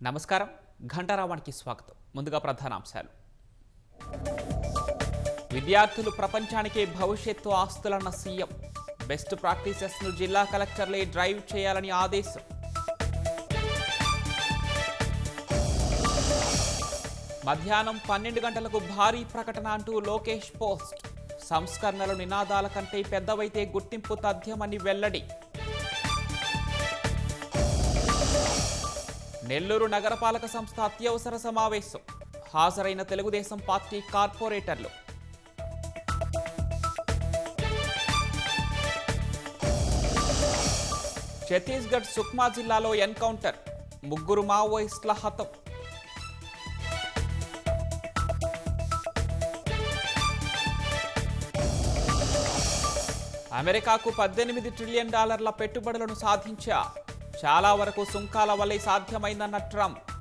నమస్కారం. ఘంటారావానికి స్వాగతం. ముందుగా ప్రధానాంశాలు. విద్యార్థులు ప్రపంచానికే భవిష్యత్తు ఆస్తులన్న సీఎం. బెస్ట్ ప్రాక్టీసెస్ను జిల్లా కలెక్టర్లే డ్రైవ్ చేయాలని ఆదేశం. మధ్యాహ్నం 12 గంటలకు భారీ ప్రకటన అంటూ లోకేష్ పోస్ట్. సంస్కరణలు నినాదాల కంటే పెద్దవైతే గుర్తింపు తథ్యమని వెల్లడి. నెల్లూరు నగరపాలక సంస్థ అత్యవసర సమావేశం. హాజరైన తెలుగుదేశం పార్టీ కార్పొరేటర్లు. ఛత్తీస్గఢ్ సుక్మా జిల్లాలో ఎన్కౌంటర్. 3 మావోయిస్టుల హతం. అమెరికాకు $18 ట్రిలియన్ పెట్టుబడులను సాధించా. చాలా వరకు సుంకాల వల్లే సాధ్యమైందన్న ట్రంప్.